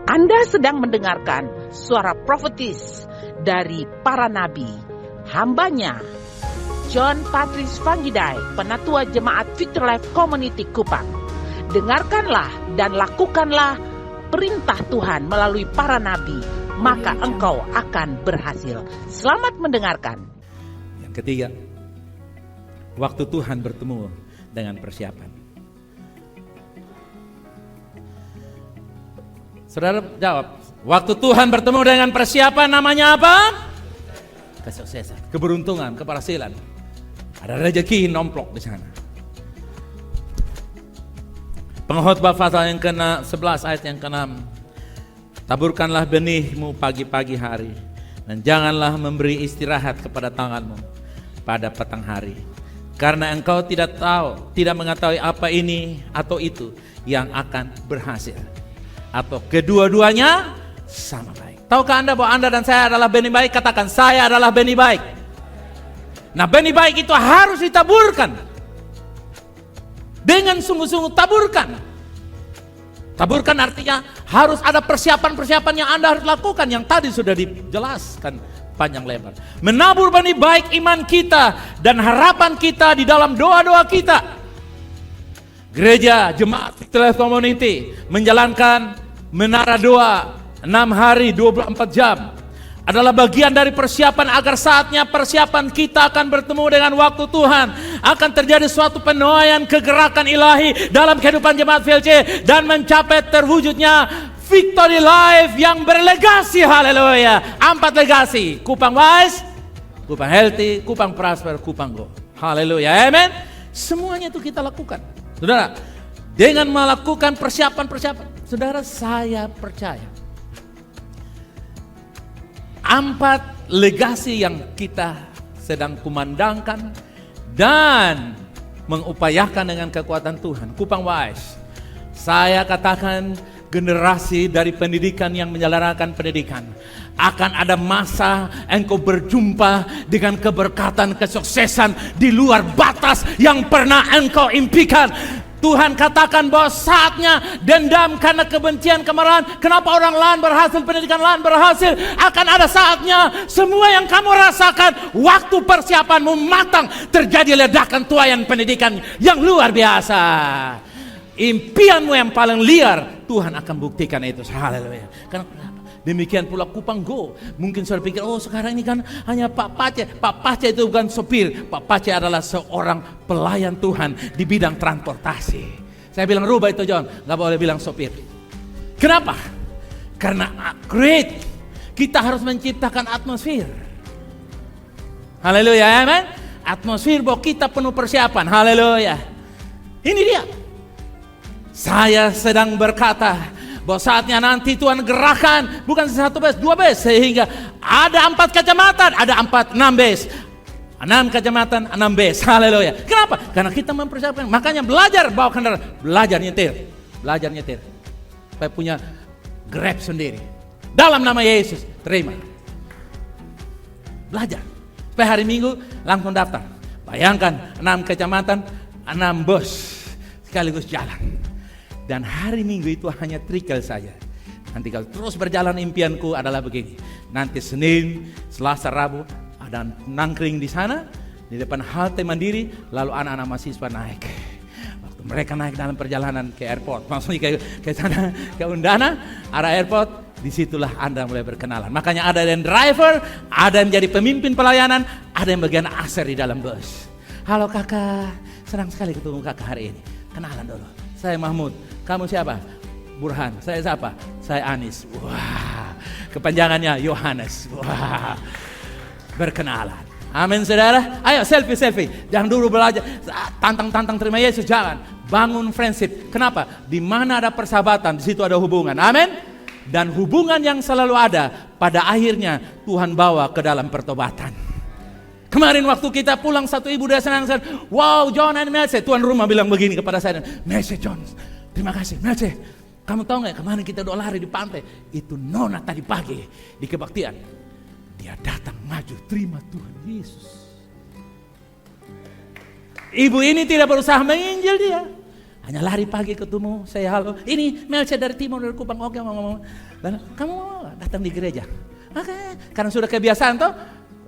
Anda sedang mendengarkan suara profetis dari para nabi, hambanya John Patrice Vanggidai, Penatua Jemaat Victory Life Community Kupang. Dengarkanlah dan lakukanlah perintah Tuhan melalui para nabi, maka engkau akan berhasil. Selamat mendengarkan. Yang ketiga, waktu Tuhan bertemu dengan persiapan. Saudara jawab, waktu Tuhan bertemu dengan persiapan namanya apa? Kesuksesan, keberuntungan, keberhasilan. Ada rezeki nomplok di sana. Pengkhotbah pasal yang ke-11 ayat yang ke-6. Taburkanlah benihmu pagi-pagi hari, dan janganlah memberi istirahat kepada tanganmu pada petang hari. Karena engkau tidak mengetahui apa ini atau itu yang akan berhasil. Atau kedua-duanya sama baik. Tahukah Anda bahwa Anda dan saya adalah benih baik? Katakan, saya adalah benih baik. Nah, benih baik itu harus ditaburkan. Dengan sungguh-sungguh taburkan. Taburkan artinya harus ada persiapan-persiapan yang Anda harus lakukan. Yang tadi sudah dijelaskan panjang lebar. Menabur benih baik iman kita dan harapan kita di dalam doa-doa kita. Gereja Jemaat Victory Life Community menjalankan menara doa 6 hari 24 jam adalah bagian dari persiapan agar saatnya persiapan kita akan bertemu dengan waktu Tuhan, akan terjadi suatu penuaian kegerakan ilahi dalam kehidupan jemaat VLC dan mencapai terwujudnya Victory Life yang berlegasi. Haleluya. 4 legasi: Kupang Wise, Kupang Healthy, Kupang Prosper, Kupang Go. Haleluya. Amen. Semuanya itu kita lakukan. Saudara, dengan melakukan persiapan-persiapan, saudara, saya percaya 4 legasi yang kita sedang kumandangkan dan mengupayakan dengan kekuatan Tuhan. Kupang Wise, saya katakan generasi dari pendidikan yang menjalankan pendidikan. Akan ada masa engkau berjumpa dengan keberkatan, kesuksesan di luar batas yang pernah engkau impikan. Tuhan katakan bahwa saatnya dendam karena kebencian, kemarahan. Kenapa orang lain berhasil, pendidikan lain berhasil? Akan ada saatnya semua yang kamu rasakan, waktu persiapanmu matang, terjadi ledakan tuaian pendidikan yang luar biasa. Impianmu yang paling liar, Tuhan akan buktikan itu. Haleluya. Kenapa? Demikian pula Kupang Go. Mungkin saudara pikir, oh sekarang ini kan hanya Pak Pace. Pak Pace itu bukan sopir. Pak Pace adalah seorang pelayan Tuhan di bidang transportasi. Saya bilang rubah itu John, gak boleh bilang sopir. Kenapa? Karena great, kita harus menciptakan atmosfer. Haleluya, amen. Atmosfer bahwa kita penuh persiapan. Haleluya. Ini dia. Saya sedang berkata bahwa saatnya nanti Tuhan gerakan bukan 1 base, 2 base, sehingga ada 4 kecamatan, ada 6 base, 6 kecamatan, 6 base. Haleluya. Kenapa? Karena kita mempersiapkan. Makanya belajar bawa kendaraan, belajar nyetir, supaya punya Grab sendiri. Dalam nama Yesus, terima. Belajar. Supaya hari Minggu langsung daftar. Bayangkan 6 kecamatan, 6 bus sekaligus jalan. Dan hari Minggu itu hanya trikel saja. Nanti kalau terus berjalan, impianku adalah begini. Nanti Senin, Selasa, Rabu ada nangkring di sana di depan halte Mandiri, lalu anak-anak mahasiswa naik. Waktu mereka naik dalam perjalanan ke airport, maksudnya ke sana, ke Undana, arah airport, disitulah Anda mulai berkenalan. Makanya ada yang driver, ada yang jadi pemimpin pelayanan, ada yang bagian aser di dalam bus. Halo kakak, senang sekali ketemu kakak hari ini. Kenalan dulu. Saya Mahmud, kamu siapa? Burhan. Saya siapa? Saya Anis. Wah, kepanjangannya Yohanes. Wah, berkenalan. Amin saudara. Ayo selfie. Jangan dulu belajar. Tantang terima Yesus, jangan. Bangun friendship. Kenapa? Di mana ada persahabatan, di situ ada hubungan. Amin. Dan hubungan yang selalu ada, pada akhirnya Tuhan bawa ke dalam pertobatan. Kemarin waktu kita pulang, satu ibu dia senang, wow John and Mercy. Tuan rumah bilang begini kepada saya, Mercy John, terima kasih Mercy. Kamu tahu gak kemarin kita doa lari di pantai, itu Nona tadi pagi di kebaktian. Dia datang maju terima Tuhan Yesus. Ibu ini tidak berusaha menginjil dia, Hanya lari pagi ketemu, saya halo. Ini Melce dari timur, dari Kupang. Oke, mau. Dan kamu mau datang di gereja? Oke, karena sudah kebiasaan toh,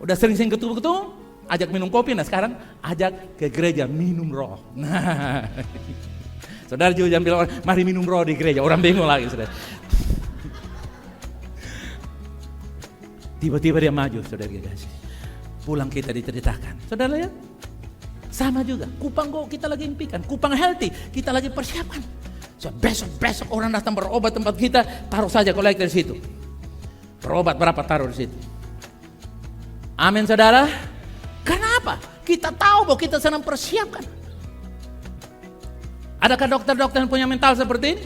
udah sering-sering ketemu, ajak minum kopi. Nah sekarang ajak ke gereja minum roh. Nah, saudara juga jangan bilang, mari minum roh di gereja. Orang bingung lagi, saudara. Tiba-tiba dia maju, saudara kasih. Pulang kita diceritakan. Saudara lihat? Sama juga, Kupang Go kita lagi impikan, Kupang Healthy kita lagi persiapkan. So, besok orang datang berobat tempat kita, taruh saja kolektor di situ. Berobat berapa taruh di situ. Amin saudara. Kenapa? Kita tahu bahwa kita sedang persiapkan. Adakah dokter-dokter yang punya mental seperti ini?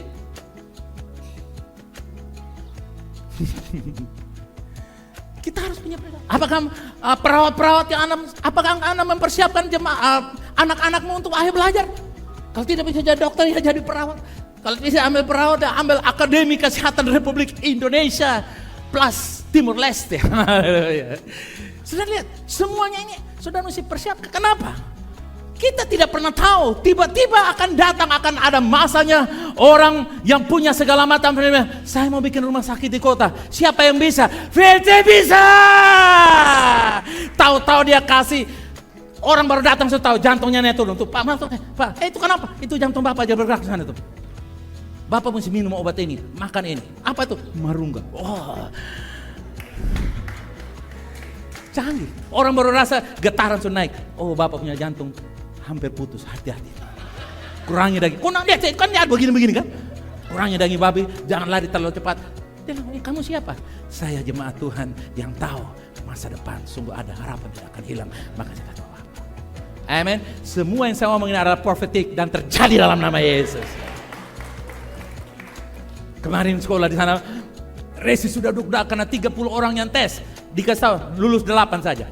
Kita harus punya perawat. Apakah perawat-perawat yang apakah Anda mempersiapkan anak-anakmu untuk akhir belajar? Kalau tidak bisa jadi dokter, ya jadi perawat. Kalau bisa ambil perawat, ya ambil Akademi Kesehatan Republik Indonesia plus Timur Leste. Sudah lihat, semuanya ini sudah mesti persiapkan. Kenapa? Kita tidak pernah tahu, tiba-tiba akan datang, akan ada masanya orang yang punya segala macam. Saya mau bikin rumah sakit di kota. Siapa yang bisa? VLC bisa. Tahu-tahu dia kasih, orang baru datang sudah tahu jantungnya turun. Tuh, Pak, itu kenapa? Itu jantung Bapak aja bergerak sana tuh. Bapak mesti minum obat ini, makan ini. Apa itu? Marungga. Oh. Canggih. Orang baru rasa getaran sudah naik. Oh, Bapak punya jantung hampir putus, hati-hati. Kurangi daging. Kan dia begini-begini kan? Kurangi daging babi, jangan lari terlalu cepat. Dia bilang, kamu siapa? Saya jemaat Tuhan yang tahu masa depan sungguh ada harapan tidak akan hilang. Maka saya kata apa? Amin. Semua yang saya ngomongin adalah profetik dan terjadi dalam nama Yesus. Kemarin sekolah di sana, Resi sudah duduk karena 30 orang yang tes. Dikasih tahu, lulus 8 saja.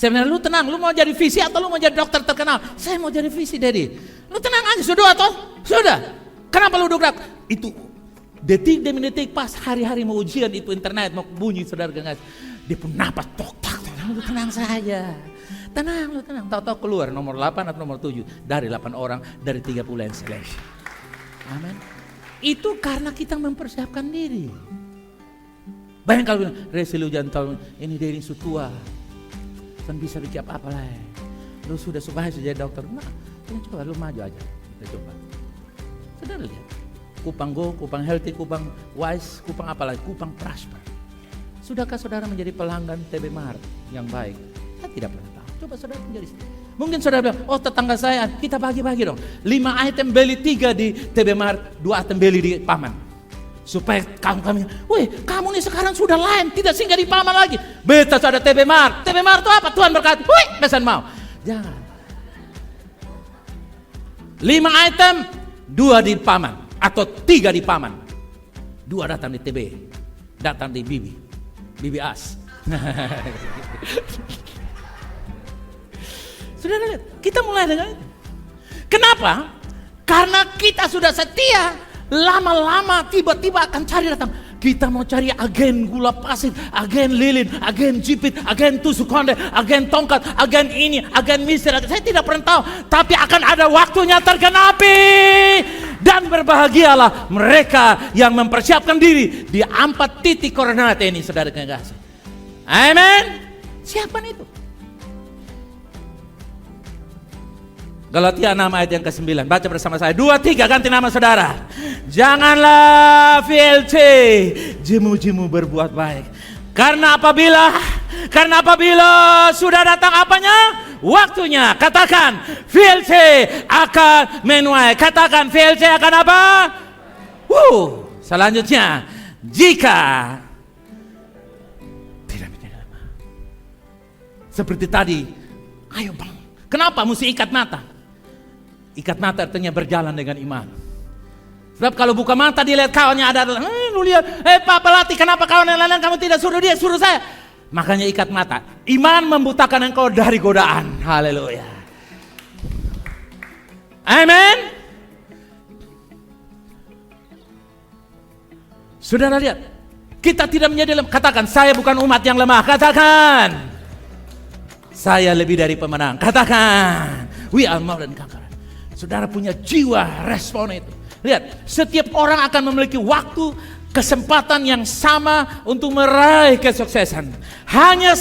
Saya bilang, lu tenang, lu mau jadi visi atau lu mau jadi dokter terkenal? Saya mau jadi visi, Daddy. Lu tenang aja, sudah atau? Sudah. Kenapa lu duduk? Itu detik demi detik pas hari-hari mau ujian itu internet mau bunyi, saudara gengas. Dia pun napas, tok. Lu tenang saja. Tenang, lu tenang. Tahu-tahu keluar nomor 8 atau nomor 7 dari 8 orang dari 30 yang seleksi. Amin. Itu karena kita mempersiapkan diri. Bayangkan kalau bilang, Resi lu jangan tahu ini Daddy sudah tua. Kan bisa bikin apa lah. Lu sudah supaya jadi dokter. Nah, coba lu maju aja. Kita coba. Saudara lihat. Kupang Go, Kupang Healthy, Kupang Wise, Kupang apa lagi? Kupang Prosper. Sudahkah saudara menjadi pelanggan TB Mart yang baik? Saya tidak pernah tahu. Coba saudara menjadi. Mungkin saudara bilang, oh tetangga saya, kita bagi-bagi dong. 5 item beli 3 di TB Mart, 2 item beli di Paman. Supaya kami, wih kamu nih sekarang sudah lain, tidak singgah di Paman lagi. Beta ada TB Mart. TB Mart itu apa? Tuhan berkati. Wih, pesan mau. Jangan. 5 item, 2 di Paman atau 3 di Paman. 2 datang di TB, datang di Bibi As. Sudah lihat, kita mulai dengan itu. Kenapa? Karena kita sudah setia. Lama-lama tiba-tiba akan cari datang. Kita mau cari agen gula pasir, agen lilin, agen jipit, agen tusuk konde, agen tongkat, agen ini, agen misir. Saya tidak pernah tahu, tapi akan ada waktunya tergenapi. Dan berbahagialah mereka yang mempersiapkan diri di 4 titik koordinat ini, saudara kekasih. Amin. Siapa itu? Galatia 6 ayat yang ke-9. Baca bersama saya. 2, 3 ganti nama saudara. Janganlah VLC jemu-jemu berbuat baik. Karena apabila sudah datang apanya? Waktunya. Katakan VLC akan menuai. Katakan VLC akan apa? Selanjutnya, jika tidak menjadi lama. Seperti tadi, ayo bang. Kenapa mesti ikat mata? Ikat mata artinya berjalan dengan iman. Sebab kalau buka mata dia lihat kawannya ada, lu lihat, Pak pelatih kenapa kawan yang lain kamu tidak suruh dia, suruh saya. Makanya ikat mata. Iman membutakan engkau dari godaan. Haleluya. Amin. Saudara lihat, kita tidak menjadi lemah. Katakan, saya bukan umat yang lemah. Katakan, saya lebih dari pemenang. Katakan, we are more than conqueror. saudara punya jiwa respon itu. Lihat, setiap orang akan memiliki waktu, kesempatan yang sama untuk meraih kesuksesan. Hanya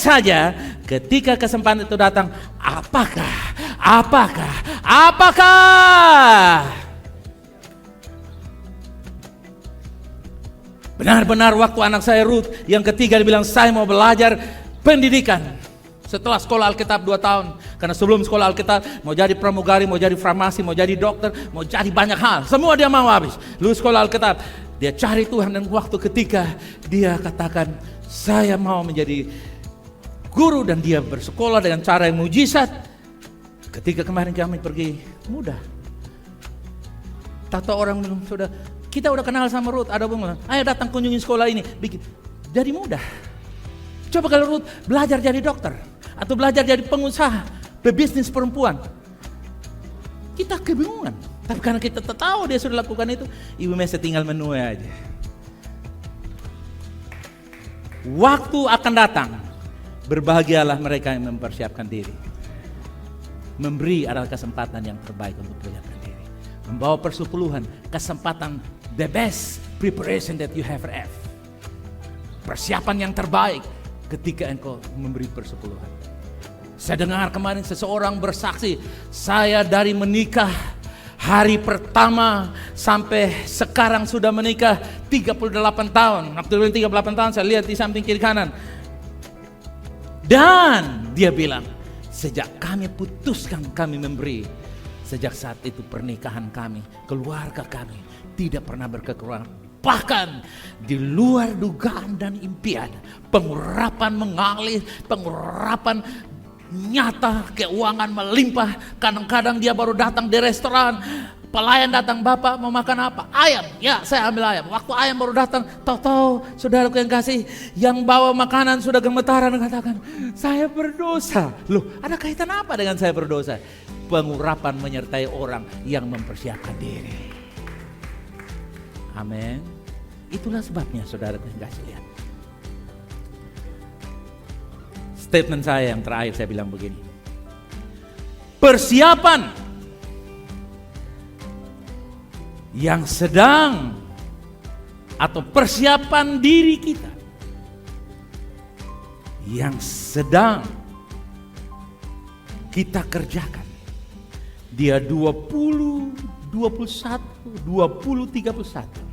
saja ketika kesempatan itu datang, apakah benar-benar waktu anak saya Ruth yang ketiga dibilang saya mau belajar pendidikan. Setelah sekolah Alkitab 2 tahun. Karena sebelum sekolah Alkitab mau jadi pramugari, mau jadi farmasi, mau jadi dokter, mau jadi banyak hal. Semua dia mau habis. Lulus sekolah Alkitab. Dia cari Tuhan dan waktu ketika dia katakan saya mau menjadi guru dan dia bersekolah dengan cara yang mujizat. Ketika kemarin kami pergi mudah. Tahu orang bilang kita udah kenal sama Ruth. Ada bilang, ayo datang kunjungi sekolah ini. Jadi mudah. Coba kalau Ruth belajar jadi dokter atau belajar jadi pengusaha, pebisnis perempuan, kita kebingungan. Tapi karena kita tahu dia sudah lakukan itu, Ibu Mesa tinggal menue aja. Waktu akan datang, berbahagialah mereka yang mempersiapkan diri. Memberi adalah kesempatan yang terbaik untuk mempersiapkan diri. Membawa persepuluhan, kesempatan, the best preparation that you have ever. Persiapan yang terbaik ketika engkau memberi persepuluhan. Saya dengar kemarin seseorang bersaksi, saya dari menikah hari pertama sampai sekarang sudah menikah 38 tahun. Waktu 38 tahun saya lihat di samping kiri kanan. Dan dia bilang, sejak kami putuskan kami memberi, sejak saat itu pernikahan kami, keluarga kami tidak pernah berkekurangan. Bahkan di luar dugaan dan impian, pengurapan mengalir, pengurapan nyata, keuangan melimpah. Kadang-kadang dia baru datang di restoran, pelayan datang, Bapak mau makan apa? Ayam, ya saya ambil ayam. Waktu ayam baru datang, tahu-tahu saudaraku yang kasih, yang bawa makanan sudah gemetaran katakan, saya berdosa. Loh, ada kaitan apa dengan saya berdosa? Pengurapan menyertai orang yang mempersiapkan diri. Amin. Itulah sebabnya saudara yang kasih lihat. Statement saya yang terakhir saya bilang begini. Persiapan yang sedang atau persiapan diri kita yang sedang kita kerjakan. Dia 20, 21, 20, 31.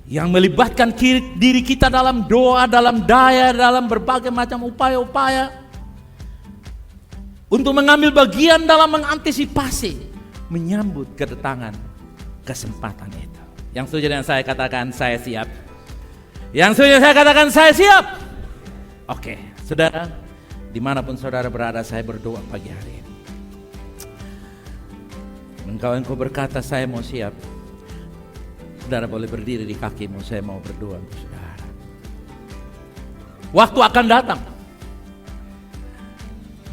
Yang melibatkan diri kita dalam doa, dalam daya, dalam berbagai macam upaya-upaya. Untuk mengambil bagian dalam mengantisipasi, menyambut kedatangan kesempatan itu. Yang setuju dengan saya katakan saya siap. Yang setuju saya katakan saya siap. Oke, saudara, dimanapun saudara berada, saya berdoa pagi hari ini. Engkau berkata saya mau siap. Saudara boleh berdiri di kakimu, saya mau berdoa untuk saudara. Waktu akan datang.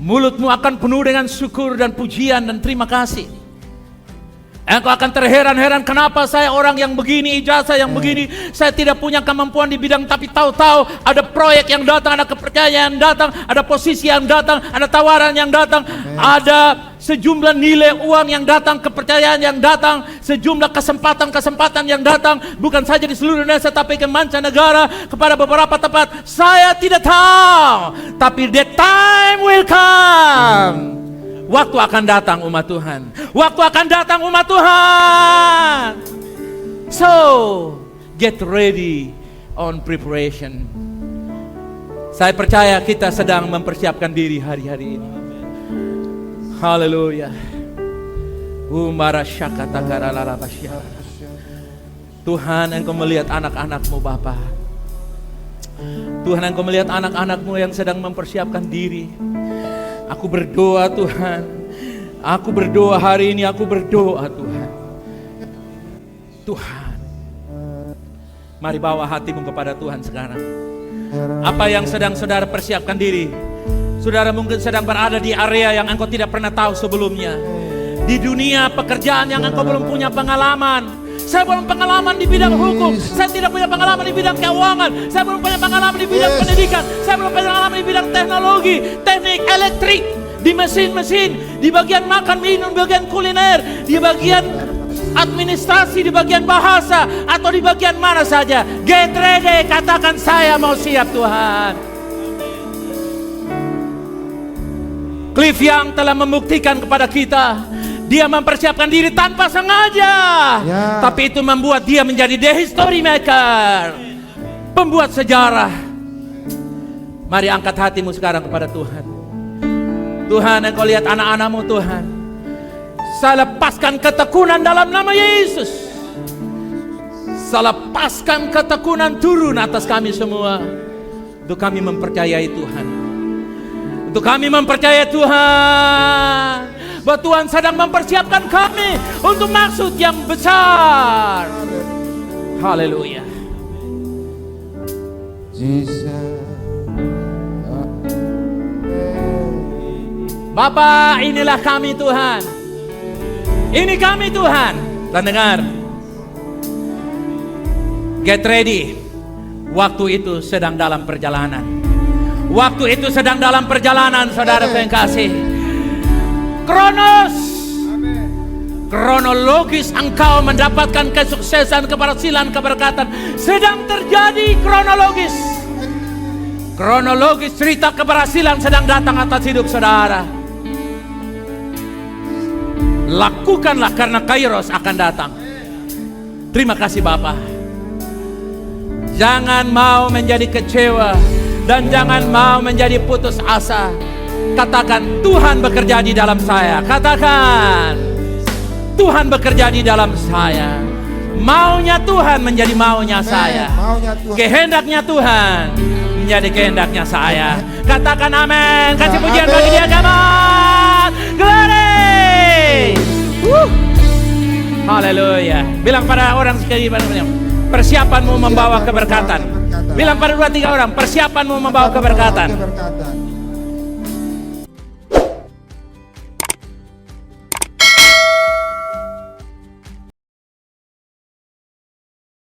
Mulutmu akan penuh dengan syukur dan pujian dan terima kasih. Engkau akan terheran-heran kenapa saya orang yang begini, ijazah yang begini, saya tidak punya kemampuan di bidang, tapi tahu-tahu ada proyek yang datang, ada kepercayaan yang datang, ada posisi yang datang, ada tawaran yang datang, ada sejumlah nilai uang yang datang, kepercayaan yang datang, sejumlah kesempatan-kesempatan yang datang, bukan saja di seluruh Indonesia tapi ke mancanegara, kepada beberapa tempat. Saya tidak tahu, tapi the time will come. Waktu akan datang umat Tuhan. Waktu akan datang umat Tuhan. So, get ready on preparation. Saya percaya kita sedang mempersiapkan diri hari-hari ini. Haleluya. Tuhan, Engkau melihat anak-anak-Mu Bapa. Tuhan, Engkau melihat anak-anak-Mu yang sedang mempersiapkan diri. Aku berdoa Tuhan. Aku berdoa hari ini, aku berdoa Tuhan. Tuhan, mari bawa hatimu kepada Tuhan sekarang. Apa yang sedang saudara persiapkan diri? Saudara mungkin sedang berada di area yang engkau tidak pernah tahu sebelumnya. Di dunia pekerjaan yang engkau belum punya pengalaman. Saya belum pengalaman di bidang hukum. Saya tidak punya pengalaman di bidang keuangan. Saya belum punya pengalaman di bidang pendidikan. Saya belum punya pengalaman di bidang teknologi, teknik, elektrik. di mesin-mesin, di bagian makan minum, bagian kuliner, di bagian administrasi, di bagian bahasa, atau di bagian mana saja. Get ready, katakan saya mau siap Tuhan. Cliff Young telah membuktikan kepada kita, dia mempersiapkan diri tanpa sengaja, tapi itu membuat dia menjadi the history maker, pembuat sejarah. Mari angkat hatimu sekarang kepada Tuhan. Tuhan, Engkau lihat anak-anak-Mu Tuhan. Saya lepaskan ketekunan dalam nama Yesus. Saya lepaskan ketekunan turun atas kami semua. Untuk kami mempercayai Tuhan. Untuk kami mempercayai Tuhan. Bahwa Tuhan sedang mempersiapkan kami untuk maksud yang besar. Haleluya. Bapa, inilah kami Tuhan. Ini kami Tuhan. Dan dengar, get ready. Waktu itu sedang dalam perjalanan. Waktu itu sedang dalam perjalanan, saudara yang kasih. Kronologis engkau mendapatkan kesuksesan, keberhasilan, keberkatan sedang terjadi kronologis. Kronologis cerita keberhasilan sedang datang atas hidup saudara. Lakukanlah karena Kairos akan datang. Terima kasih Bapa. Jangan mau menjadi kecewa dan jangan mau menjadi putus asa. Katakan, Tuhan bekerja di dalam saya. Katakan, Tuhan bekerja di dalam saya. Maunya Tuhan menjadi maunya saya. Kehendaknya Tuhan menjadi kehendaknya saya. Katakan amin. Kasih pujian bagi Dia, kawan. Glory. Haleluya. Bilang pada orang sekali, persiapanmu membawa keberkatan. Bilang pada 2-3 orang, persiapanmu membawa keberkatan.